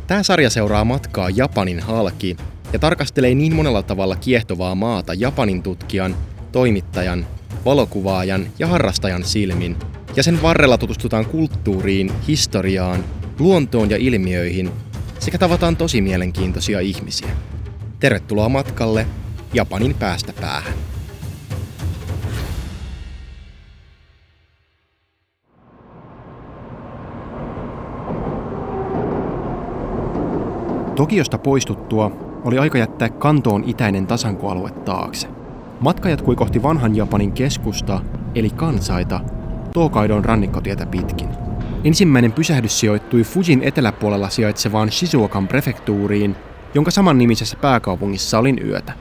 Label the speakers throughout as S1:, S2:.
S1: Tämä sarja seuraa matkaa Japanin halki ja tarkastelee niin monella tavalla kiehtovaa maata Japanin tutkijan, toimittajan, valokuvaajan ja harrastajan silmin, ja sen varrella tutustutaan kulttuuriin, historiaan, luontoon ja ilmiöihin sekä tavataan tosi mielenkiintoisia ihmisiä. Tervetuloa matkalle Japanin päästä päähän. Tokiosta poistuttua oli aika jättää Kantoon itäinen tasankoalue taakse. Matka jatkui kohti vanhan Japanin keskusta, eli Kansaita, Tōkaidon rannikkotietä pitkin. Ensimmäinen pysähdys sijoittui Fujin eteläpuolella sijaitsevaan Shizuokan prefektuuriin, jonka samannimisessä pääkaupungissa olin yötä.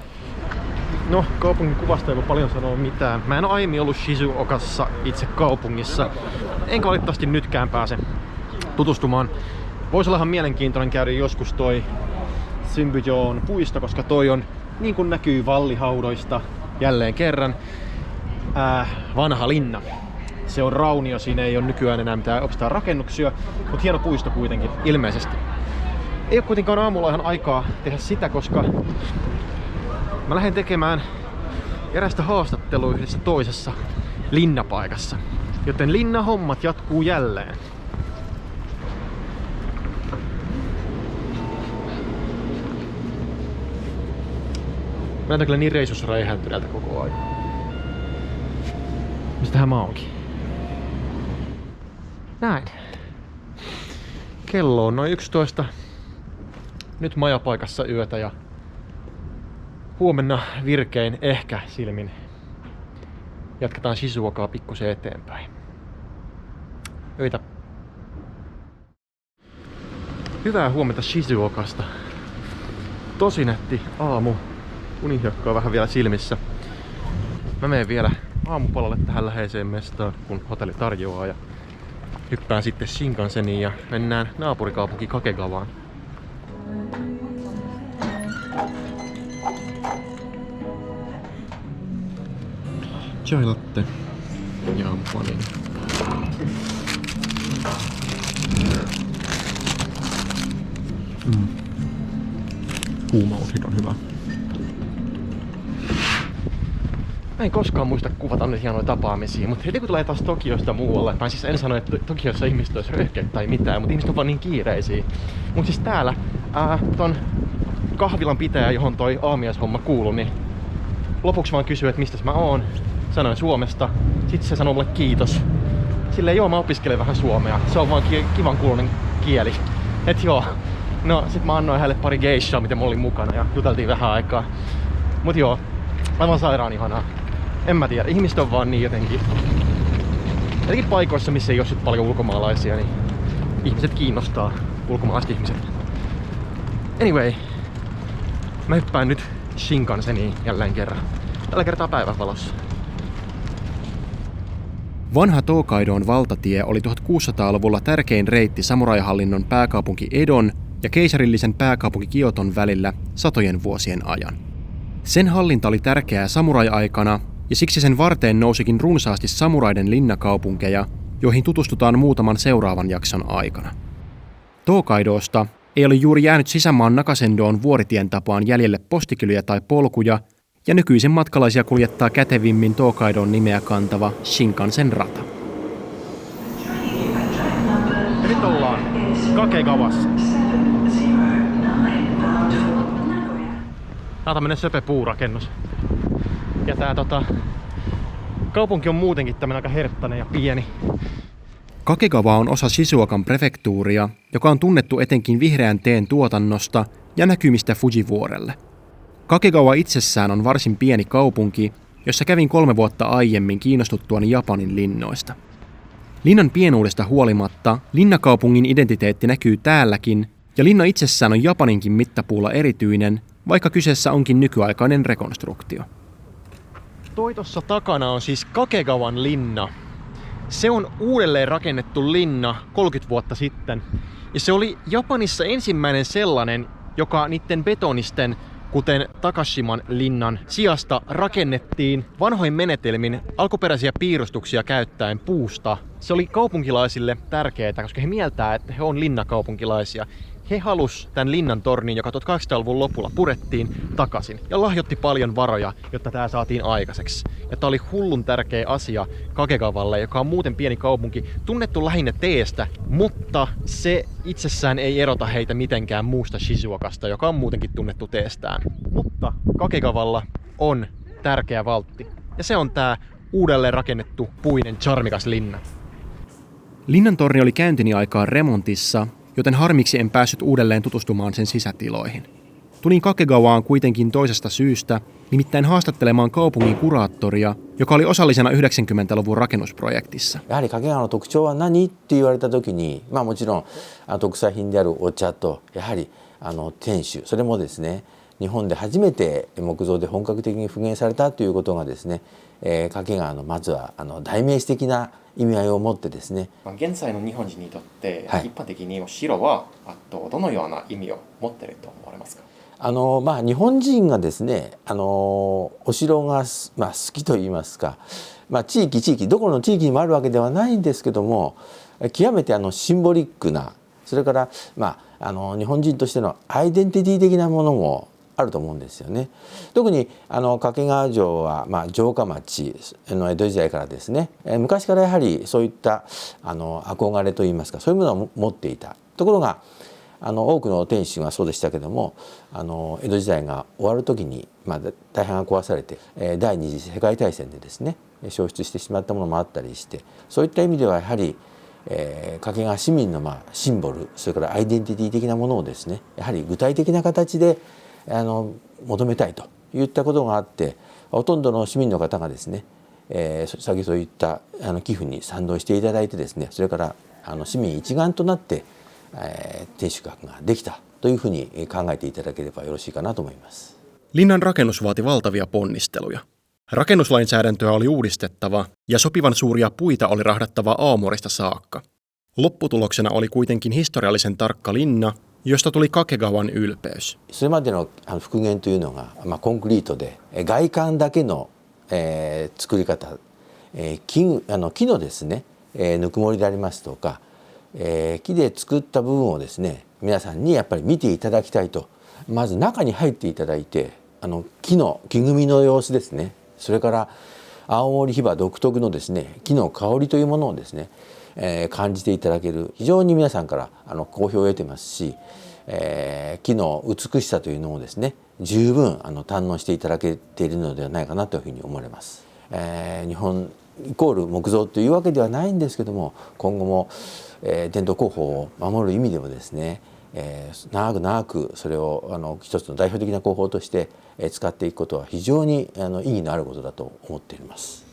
S1: No, kaupungin kuvasta ei voi paljon sanoa mitään. Mä en ole aiemmin ollut Shizuokassa itse kaupungissa, enkä valitettavasti nytkään pääse tutustumaan. Voisi olla ihan mielenkiintoinen käydä joskus toi Symbyjoon puisto, koska toi on, niin kuin näkyy vallihaudoista jälleen kerran, vanha linna. Se on raunio, siinä ei ole nykyään enää mitään oikeastaan rakennuksia, mutta hieno puisto kuitenkin, ilmeisesti. Ei ole kuitenkaan aamulla ihan aikaa tehdä sitä, koska mä lähden tekemään erästä haastattelua yhdessä toisessa linnapaikassa. Joten linnahommat jatkuu jälleen. Mä näytän kyllä niin reissusräihäntyneeltä koko ajan. Mistähän mä oonkin? Näin. Kello on noin 11. Nyt majapaikassa yötä ja huomenna virkein ehkä silmin jatketaan Shizuokaa pikkusen eteenpäin. Öitä. Hyvää huomenta Shizuokasta. Tosi nätti aamu. Unihiekkaa vähän vielä silmissä. Mä menen vielä aamupalalle tähän läheiseen mestaan, kun hotelli tarjoaa, ja hyppään sitten Shinkanseniin ja mennään naapurikaupunki Kakegawaan. Chai latte ja aamupaniini. Kuuma on hyvä. Mä en koskaan muista kuvata nyt hienoja tapaamisia, mutta heti kun tulee taas Tokiosta muualle, mä siis en sano, että Tokiossa ihmiset olisi röyhkeitä tai mitään, mutta ihmiset on vaan niin kiireisiä. Mutta siis täällä, ton kahvilan pitäjä, johon toi aamiaishomma kuului, niin lopuksi vaan kysyi, että mistä mä oon. Sanoin Suomesta, sitten se sanoi mulle kiitos. Silleen joo, mä opiskelen vähän suomea, se on vaan kivan kuuloinen kieli. Et joo, no sit mä annoin hänelle pari geishaa, mitä mulla oli mukana, ja juteltiin vähän aikaa. Mut joo, aivan sairaan ihanaa. En mä tiedä, ihmiset on vaan niin jotenkin. Jotenkin paikoissa, missä ei ole sit paljon ulkomaalaisia, niin ihmiset kiinnostaa, ulkomaalaiset ihmiset. Anyway, mä hyppään nyt Shinkanseniin jälleen kerran. Tällä kertaa päivänvalossa. Vanha Tōkaidon valtatie oli 1600-luvulla tärkein reitti samuraihallinnon pääkaupunki Edon ja keisarillisen pääkaupunki Kioton välillä satojen vuosien ajan. Sen hallinta oli tärkeää samurai-aikana, ja siksi sen varteen nousikin runsaasti samuraiden linnakaupunkeja, joihin tutustutaan muutaman seuraavan jakson aikana. Tōkaidosta ei ole juuri jäänyt sisämaan Nakasendoon vuoritien tapaan jäljelle postikylyjä tai polkuja, ja nykyisin matkalaisia kuljettaa kätevimmin Tōkaidon nimeä kantava Shinkansen rata. Ja nyt ollaan Kakegawassa. Tää on tämmönen söpö puurakennus. Ja tää kaupunki on muutenkin tämmönen aika herttainen ja pieni. Kakegawa on osa Shizuokan prefektuuria, joka on tunnettu etenkin vihreän teen tuotannosta ja näkymistä Fujivuorelle. Kakegawa itsessään on varsin pieni kaupunki, jossa kävin 3 vuotta aiemmin kiinnostuttuani Japanin linnoista. Linnan pienuudesta huolimatta linnakaupungin identiteetti näkyy täälläkin, ja linna itsessään on Japaninkin mittapuulla erityinen, vaikka kyseessä onkin nykyaikainen rekonstruktio. Toi tossa takana on siis Kakegawan linna. Se on uudelleen rakennettu linna 30 vuotta sitten. Ja se oli Japanissa ensimmäinen sellainen, joka niiden betonisten, kuten Takashiman linnan sijasta rakennettiin vanhoin menetelmin alkuperäisiä piirustuksia käyttäen puusta se oli kaupunkilaisille tärkeää, koska he mieltää, että he on linnakaupunkilaisia. He halus tämän linnan tornin, joka 1800-luvun lopulla purettiin takaisin ja lahjoitti paljon varoja, jotta tämä saatiin aikaiseksi. Ja tämä oli hullun tärkeä asia Kakegavalle, joka on muuten pieni kaupunki, tunnettu lähinnä teestä, mutta se itsessään ei erota heitä mitenkään muusta Shizuokasta, joka on muutenkin tunnettu teestään. Mutta Kakegavalla on tärkeä valtti, ja se on tämä uudelleen rakennettu puinen charmikas linna. Linnan torni oli käyntini aikaan remontissa, joten harmiksi en päässyt uudelleen tutustumaan sen sisätiloihin. Tulin Kakegawaan kuitenkin toisesta syystä, nimittäin haastattelemaan kaupungin kuraattoria, joka oli osallisena 90-luvun rakennusprojektissa.
S2: やはり掛川の特徴は何って言われた時に、もちろん特産品であるお茶とやはり天守、それもですね、日本で初めて木造で本格的に復元されたということがですね、掛川のまずは代名詞的な意味合いを持ってですね。
S1: 現在の日本人にとって、一般的に城はどのような意味を持っていると思われますか？
S2: 日本人がですね、お城が、好きといいますか、地域どこの地域にもあるわけではないんですけども、極めてシンボリックな、それから、日本人としてのアイデンティティ的なものもあると思うんですよね。特に掛川城は、城下町の江戸時代からですね、昔からやはりそういった憧れといいますか、そういうものを持っていたところが、多くの天守がそうでしたけども、江戸時代が終わる時に、大半が壊されて、第二次世界大戦でですね消失してしまったものもあったりして、そういった意味ではやはり掛川市民のシンボル、それからアイデンティティ的なものをですね、やはり具体的な形で求めたいといったことがあって、ほとんどの市民の方がですね、先そういった寄付に賛同していただいてですね、それから市民一丸となって天守閣ができたというふうに考えていただければよろしいかなと思います。
S1: Linnan rakennus vaati valtavia ponnisteluja. Rakennuslainsäädäntöä oli uudistettava ja sopivan suuria puita oli rahdattava Aomorista saakka. Lopputuloksena oli kuitenkin historiallisen tarkka linna, josta tuli Kakegawan ylpeys.
S2: それまでの復元というのが、コンクリートで外観だけの、作り方、木のですね、ぬくもりでありますとか、木で作った部分をですね、皆さんにやっぱり見ていただきたいと。まず中に入っていただいて、木組みの様子ですね、それから青森ヒバ独特のですね木の香りというものをですね、感じていただける、非常に皆さんから好評を得てますし、木の美しさというのをですね十分堪能していただけているのではないかなというふうに思われます。日本イコール木造というわけではないんですけども、今後も、伝統工法を守る意味でもですね、長くそれを一つの代表的な工法として使っていくことは非常に意義のあることだと思っています。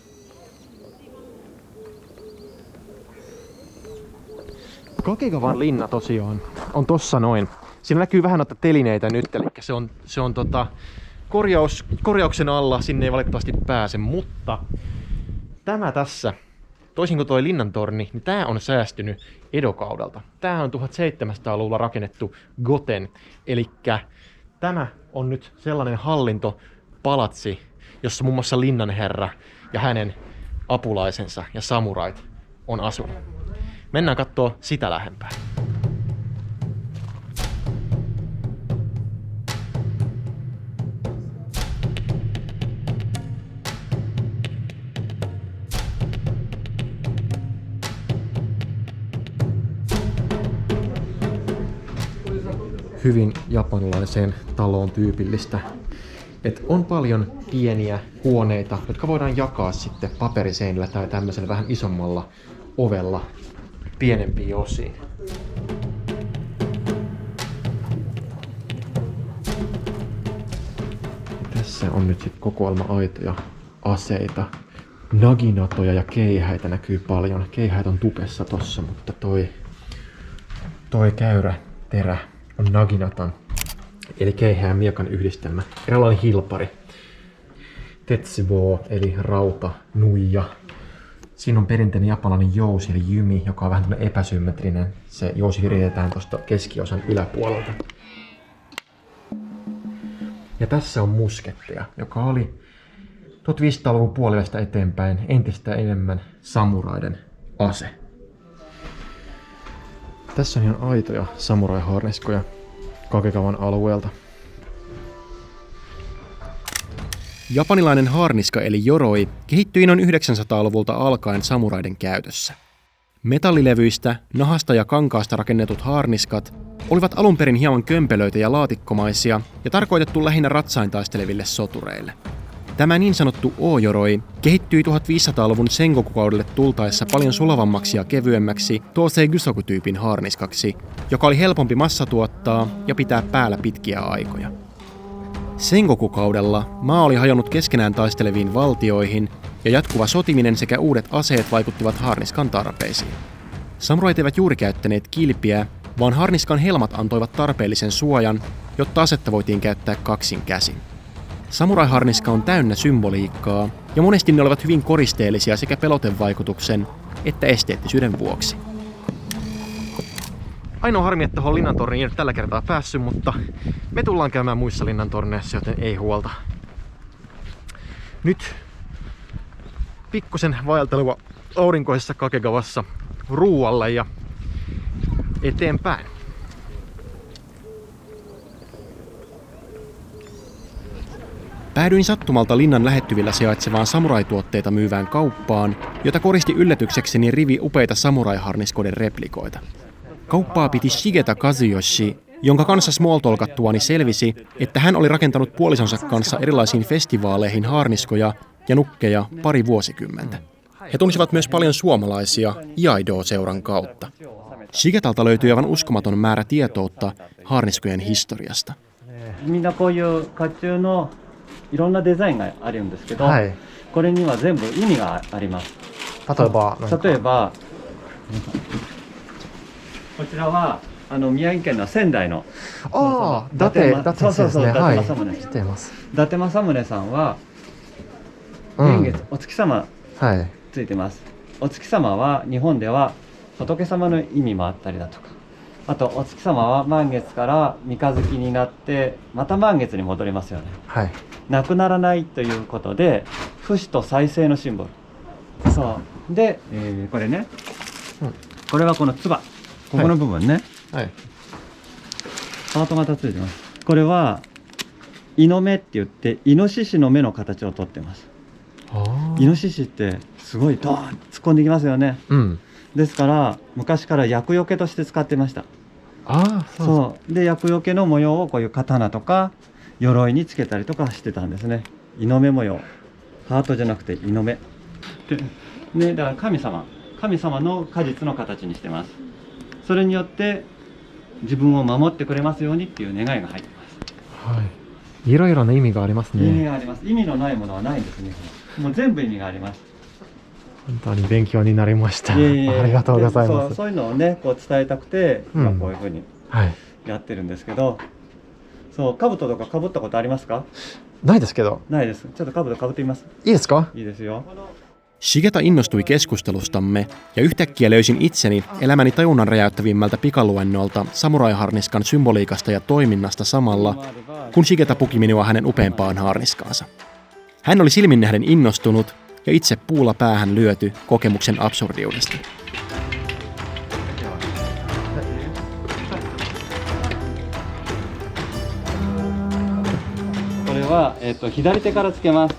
S1: Kakegawan linna tosiaan on tossa noin. Siinä näkyy vähän noita telineitä nyt, eli se on korjauksen alla, sinne ei valitettavasti pääse, mutta tämä tässä, toisin kuin toi linnantorni, niin tää on säästynyt Edo-kaudelta. Tää on 1700-luvulla rakennettu Goten, eli tämä on nyt sellainen hallintopalatsi, jossa muun muassa linnanherra ja hänen apulaisensa ja samurait on asunut. Mennään kattoo sitä lähempää. Hyvin japanilaiseen taloon tyypillistä. Et on paljon pieniä huoneita, jotka voidaan jakaa sitten paperiseinillä tai tämmöisellä vähän isommalla ovella pienempiin osiin. Tässä on nyt sitten kokoelma-aitoja, aseita, naginatoja ja keihäitä näkyy paljon. Keihäät on tupessa tossa, mutta toi käyrä terä on naginatan, eli keihään ja miekan yhdistelmä. Eräänlainen hilpari. Tetsubo, eli rauta, nuija. Siinä on perinteinen japanilainen jousi, eli jymi, joka on vähän epäsymmetrinen. Se jousi viritetään tuosta keskiosan yläpuolelta. Ja tässä on musketteja, joka oli 1500-luvun puolivälistä eteenpäin entistä enemmän samuraiden ase. Tässä on ihan aitoja samurai-harniskoja Kakegawan alueelta. Japanilainen harniska eli yoroi kehittyi noin 900-luvulta alkaen samuraiden käytössä. Metallilevyistä, nahasta ja kankaasta rakennetut harniskat olivat alun perin hieman kömpelöitä ja laatikkomaisia ja tarkoitettu lähinnä ratsain taisteleville sotureille. Tämä niin sanottu o-yoroi kehittyi 1500-luvun Sengoku-kaudelle tultaessa paljon sulavammaksi ja kevyemmäksi Tosei Gusoku-tyypin harniskaksi, joka oli helpompi massatuottaa ja pitää päällä pitkiä aikoja. Sengoku-kaudella maa oli hajonnut keskenään taisteleviin valtioihin ja jatkuva sotiminen sekä uudet aseet vaikuttivat harniskan tarpeisiin. Samurait eivät juuri käyttäneet kilpiä, vaan harniskan helmat antoivat tarpeellisen suojan, jotta asetta voitiin käyttää kaksin käsin. Samurai-harniska on täynnä symboliikkaa, ja monesti ne olivat hyvin koristeellisia sekä pelotevaikutuksen että esteettisyyden vuoksi. Ainoa harmi, että tuohon linnantorniin ei nyt tällä kertaa päässyt, mutta me tullaan käymään muissa linnantorneissa, joten ei huolta. Nyt pikkusen vaeltelua aurinkoisessa Kakegawassa ruualle ja eteenpäin. Päädyin sattumalta linnan lähettyvillä sijaitsevaan samurai-tuotteita myyvään kauppaan, jota koristi yllätyksekseni rivi upeita samurai-harniskoiden replikoita. Kauppaa piti Shigeta Kazuyoshi, jonka kanssa smalltalkattuani selvisi, että hän oli rakentanut puolisonsa kanssa erilaisiin festivaaleihin harniskoja ja nukkeja pari vuosikymmentä. He tunsivat myös paljon suomalaisia Iaido-seuran kautta. Shigetalta löytyi aivan uskomaton määrä tietoutta harniskojen historiasta.
S3: いろんなデザインがあるんですけど、これには全部意味があります。例えばこちらは宮城県の仙台の伊達政宗さんは年月お月様ついてます。お月様は日本では仏様の意味もあったりだとか、あとお月様は満月から三日月になってまた満月に戻りますよね。なくならないということで不死と再生のシンボル。そうで、これね、これはこのつば、ここの部分ね、ハート型ついてます。これはイノ目って言ってイノシシの目の形をとってます。イノシシってすごいドーン突っ込んできますよね。ですから昔から厄除けとして使ってました。そうで厄除けの模様をこういう刀とか鎧につけたりとかしてたんですね。イノ目模様、ハートじゃなくてイノ目で、ね、だから神様の果実の形にしてます。それによって自分を守ってくれますようにっていう願いが入ってます。
S1: いろいろな意味がありますね。
S3: 意味があります。意味のないものはないんですね。もう全部意味があります。
S1: 本当に勉強になりました。ありがとうございます。
S3: そういうのをねこう伝えたくて、今こういう風にやってるんですけど、そう兜とか被ったことありますか？
S1: ないですけど。
S3: ないです。ちょっと兜被ってみます。
S1: いいですか？
S3: いいですよ。
S1: Shigeta innostui keskustelustamme ja yhtäkkiä löysin itseni elämäni tajunnan räjäyttävimmältä pikaluennolta samurai-harniskan symboliikasta ja toiminnasta samalla, kun Shigeta puki minua hänen upeampaan harniskaansa. Hän oli silminnähden innostunut ja itse puulla päähän lyöty kokemuksen absurdiudesta.
S3: これは左手からつけます。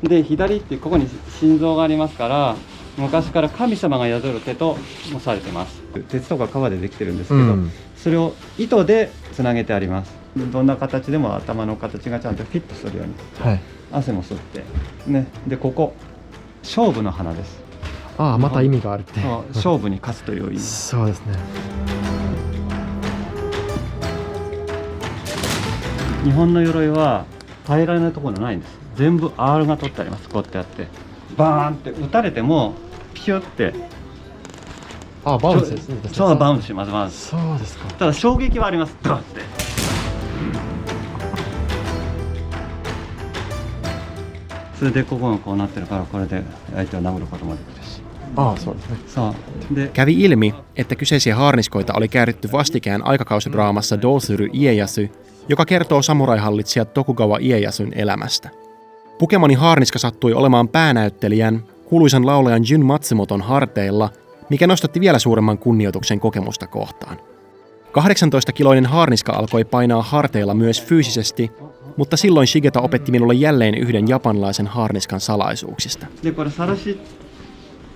S3: で左ってここに心臓がありますから、昔から神様が宿る手ともされてます。鉄とか革でできてるんですけど、それを糸でつなげてあります。どんな形でも頭の形がちゃんとフィットするように、汗も吸ってね。でここ勝負の花です。
S1: また意味があるって。
S3: 勝負に勝つという意味。
S1: そうですね。
S3: 日本の鎧は平らなところないんです。全部 R が取ってあります。こうやってやってバーンって打たれてもピュって
S1: バウンスですね。
S3: そうバウンスします。バウンス。
S1: そうですか。
S3: ただ衝撃はあります。ドンって。それでここがこうなってるから、これで相手を殴ることもできるし。
S1: そうですね。
S3: そうで
S1: Kävi ilmi, että kyseisiä harniskoita oli käytetty vastikään aikakausidraamassa Dosuru Ieyasu, joka kertoo samurai-hallitsija Tokugawa Ieyasun elämästä. Pukemani harniska sattui olemaan päänäyttelijän, kuuluisan laulajan Jun Matsumoton harteilla, mikä nostatti vielä suuremman kunnioituksen kokemusta kohtaan. 18-kiloinen haarniska alkoi painaa harteilla myös fyysisesti, mutta silloin Shigeta opetti minulle jälleen yhden japanilaisen haarniskan salaisuuksista.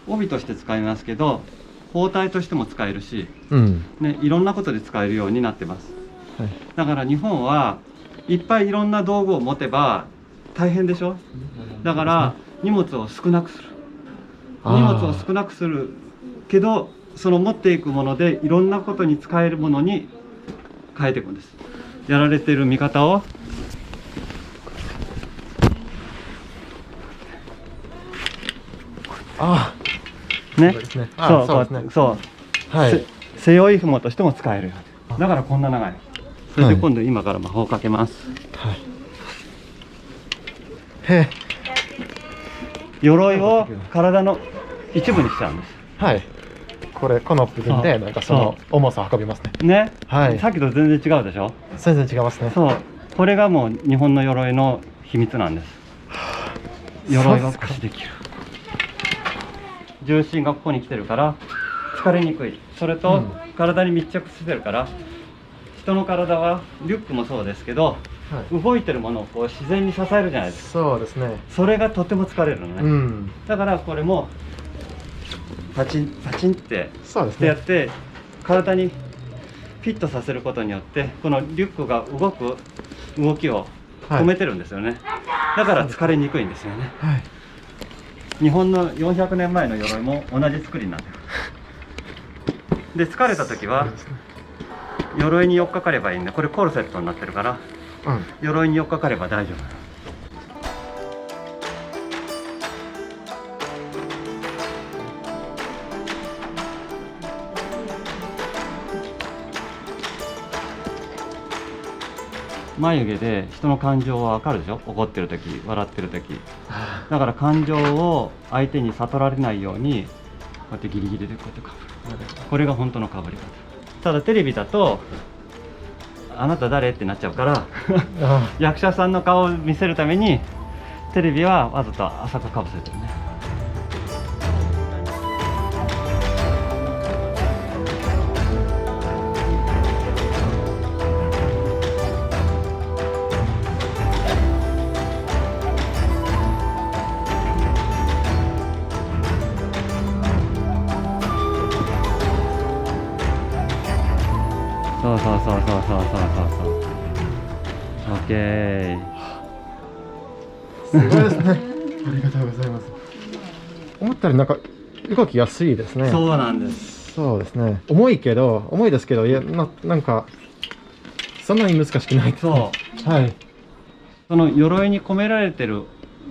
S3: 帯として使いますけど、包帯としても使えるし、ね、いろんなことで使えるようになってます。だから日本はいっぱいいろんな道具を持てば大変でしょ。だから荷物を少なくする。荷物を少なくするけど、その持っていくものでいろんなことに使えるものに変えていくんです。やられている見方を。ね、そう、背負い紐としても使えるよ。だからこんな長い。それで今度今から魔法をかけます。鎧を体の一部にしちゃうんです。
S1: はい。この部分でなんかその重さを運びますね。
S3: ね、はい。さっきと全然違うでしょ。
S1: 全然違いますね。
S3: そう、これがもう日本の鎧の秘密なんです。鎧が駆使できる。重心がここに来てるから疲れにくい。それと体に密着してるから、人の体はリュックもそうですけど、動いてるものをこう自然に支えるじゃないですか。そうですね。それがとても疲れるのね。だからこれもパチンパチンってやって体にフィットさせることによってこのリュックが動く動きを止めてるんですよね。だから疲れにくいんですよね。日本の400年前の鎧も同じ作りになってる。で疲れた時は鎧に寄っかかればいいんで、これコルセットになってるから、鎧に寄っかかれば大丈夫。眉毛で人の感情は分かるでしょ。怒ってる時、笑ってる時。だから感情を相手に悟られないようにこうやってギリギリでこうやってかぶる。これが本当のかぶり方。ただテレビだとあなた誰ってなっちゃうから役者さんの顔を見せるためにテレビはわざと浅くかぶせてるね。そうそうそうそうそうそうそう。オッケー。
S1: すごいですね。ありがとうございます。思ったよりなんか動きやすいですね。
S3: そうなんです。
S1: そうですね。重いですけど、いやなんかそんなに難しくないですね。
S3: そう。はい。その鎧に込められてる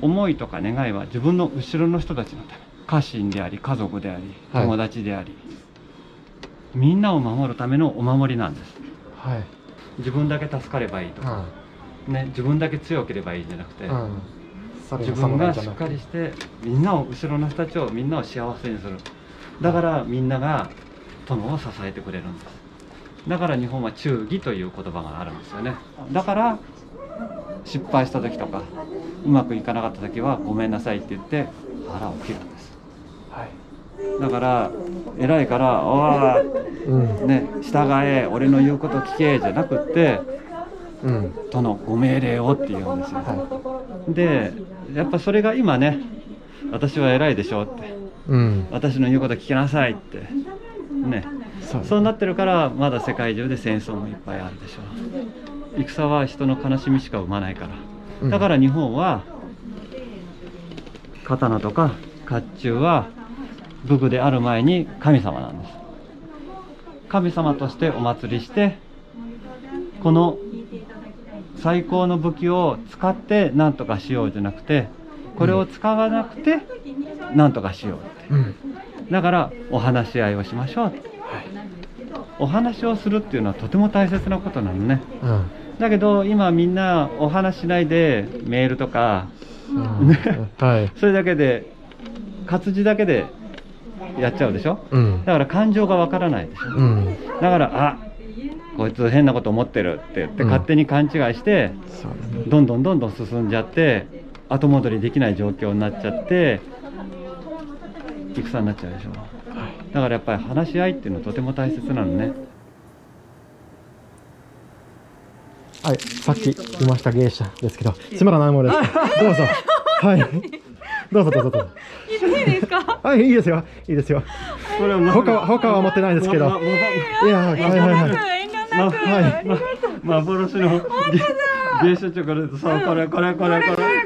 S3: 思いとか願いは自分の後ろの人たちのため。家臣であり、家族であり、友達であり。みんなを守るためのお守りなんです。はい、自分だけ助かればいいとか、ね、自分だけ強ければいいじゃなくて、自分がしっかりしてみんなを後ろの人たちをみんなを幸せにする。だからみんなが殿を支えてくれるんです。だから日本は忠義という言葉があるんですよね。だから失敗した時とかうまくいかなかった時はごめんなさいって言って腹を切るんです。だから偉いから「おー、ね、従え、俺の言うこと聞け」じゃなくって、殿ご命令をって言うんですよ。でやっぱそれが今ね、私は偉いでしょって、私の言うこと聞きなさいってね、そうなってるからまだ世界中で戦争もいっぱいあるでしょう。戦は人の悲しみしか生まないから。だから日本は刀とか甲冑は武具である前に神様なんです。神様としてお祭りして、この最高の武器を使って何とかしようじゃなくて、これを使わなくて何とかしようって、だからお話し合いをしましょうって、お話をするっていうのはとても大切なことなのね。だけど今みんなお話しないでメールとか、それだけで活字だけでやっちゃうでしょ。だから感情がわからないでしょ。だからこいつ変なこと思ってるって言って勝手に勘違いして、どんどん進んじゃって後戻りできない状況になっちゃって戦になっちゃうでしょ。だからやっぱり話し合いっていうのはとても大切なのね。
S1: はい、さっきいました芸者ですけど、つまらないものです。どうぞ。はい。どうぞどうぞどうぞ。
S4: 言っていいですか？
S1: はい、いいですよ。いいですよ。
S3: これは
S1: 他は持ってないですけど。いや、はいはいはい。
S4: 遠慮なく。
S3: 幻の芸者チョコレート、そう、これ。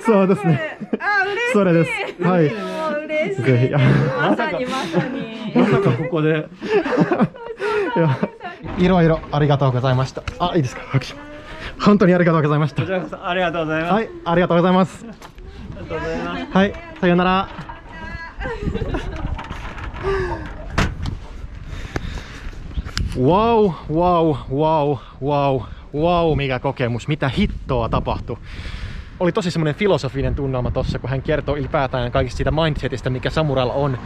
S1: そうですね。
S4: あ、嬉しい。
S1: それです。はい。
S4: もう嬉しい。
S1: ぜひ。
S4: まさにまさに。
S3: まさかここで。
S1: いろいろありがとうございました。あ、いいですか。拍手。本当にありがとうございました。
S3: こちらこそありがとうございます。
S1: はい、ありがとうございます。はい、さようなら。Wow, wow, wow, wow, wow, mikä kokemus, mitä hittoa tapahtui. Oli tosi semmoinen filosofinen tunnelma tossa, kun hän kertoi ylipäätään kaikista siitä mindsetistä, mikä samurailla on.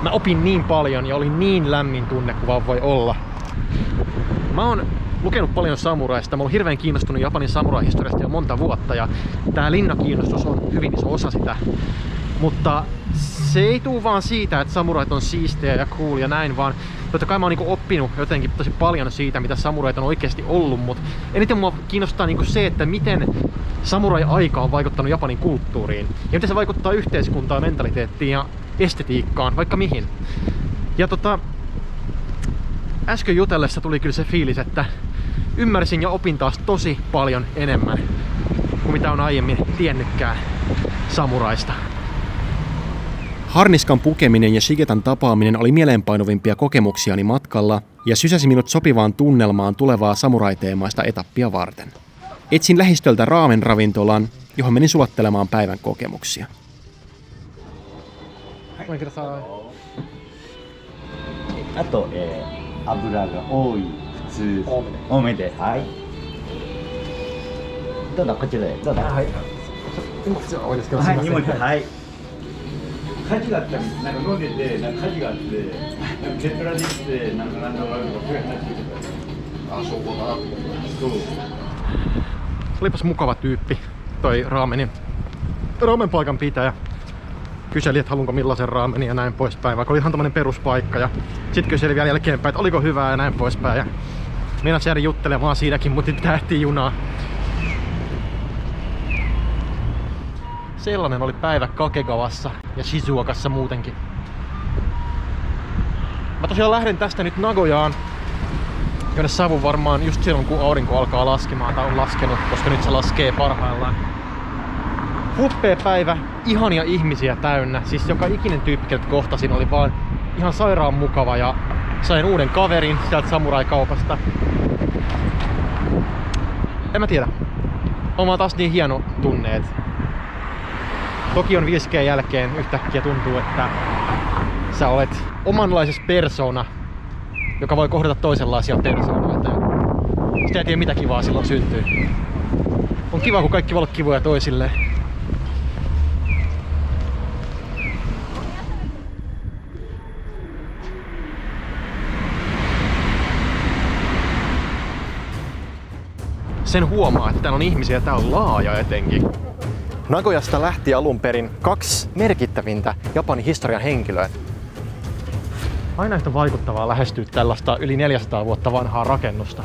S1: Mä opin niin paljon ja oli niin lämmin tunne kuin vaan voi olla. Mä oon lukenut paljon samuraista, mä oon hirveän kiinnostunut Japanin samuraihistoriasta jo monta vuotta ja tää linnakiinnostus on hyvin iso osa sitä. Mutta se ei tuu vaan siitä, että samurait on siistejä ja cool ja näin, vaan totta kai mä oon niinku oppinut jotenkin tosi paljon siitä, mitä samurait on oikeasti ollut, mutta eniten mua kiinnostaa niinku se, että miten samurai-aika on vaikuttanut Japanin kulttuuriin ja miten se vaikuttaa yhteiskuntaan, mentaliteettiin ja estetiikkaan, vaikka mihin. Ja äsken jutellessa tuli kyllä se fiilis, että ymmärsin ja opin taas tosi paljon enemmän kuin mitä on aiemmin tiennytkään samuraista. Harniskan pukeminen ja Shigetan tapaaminen oli mieleenpainuvimpia kokemuksiani matkalla ja sysäsi minut sopivaan tunnelmaan tulevaa samuraiteemaista etappia varten. Etsin lähistöltä raamen-ravintolan, johon menin sulattelemaan päivän kokemuksia.
S5: あと、油が多い、普通、多めで、はい。どうぞこちらへ、どうぞ。はい。
S1: 荷物は多いですけど、
S5: はい、荷物、
S1: はい。
S5: はい。火事があったり、なんか飲んでて、なんか火事があって、なんかケトラできて、なんかなんだかそういう話してた。あ、そうかな。そう。
S1: Olipas mukava tyyppi, toi raamen-paikan pitäjä. Kyseli, että haluanko millaisen raamenin ja näin poispäin, vaikka oli ihan tämmönen peruspaikka. Ja sit kyseli vielä jälkeenpäin, että oliko hyvää ja näin poispäin. Ja meinas jäädä juttelemaan siinäkin, mutta pitää ehtiä junaa. Sellainen oli päivä Kakegawassa ja Shizuokassa muutenkin. Mä tosiaan lähden tästä nyt Nagojaan, jonne saavun varmaan just silloin kun aurinko alkaa laskemaan tai on laskenut, koska nyt se laskee parhaillaan. Huppea päivä, ihania ihmisiä täynnä, siis joka ikinen tyyppi, kenet kohtasin, oli vaan ihan sairaan mukava ja sain uuden kaverin sieltä samurai-kaupasta. En mä tiedä, on vaan taas niin hieno tunne, Tokion 5G jälkeen yhtäkkiä tuntuu, että sä olet omanlaisessa persona, joka voi kohdata toisenlaisia persoonoita. Sitä ei tiedä mitä kivaa silloin syntyy. On kiva, kun kaikki voi olla kivoja toisilleen. Sen huomaa, että täällä on ihmisiä, tää on laaja etenkin. Nagojasta lähti alun perin 2 merkittävintä Japanin historian henkilöä. Aina yhtä vaikuttavaa lähestyä tällaista yli 400 vuotta vanhaa rakennusta.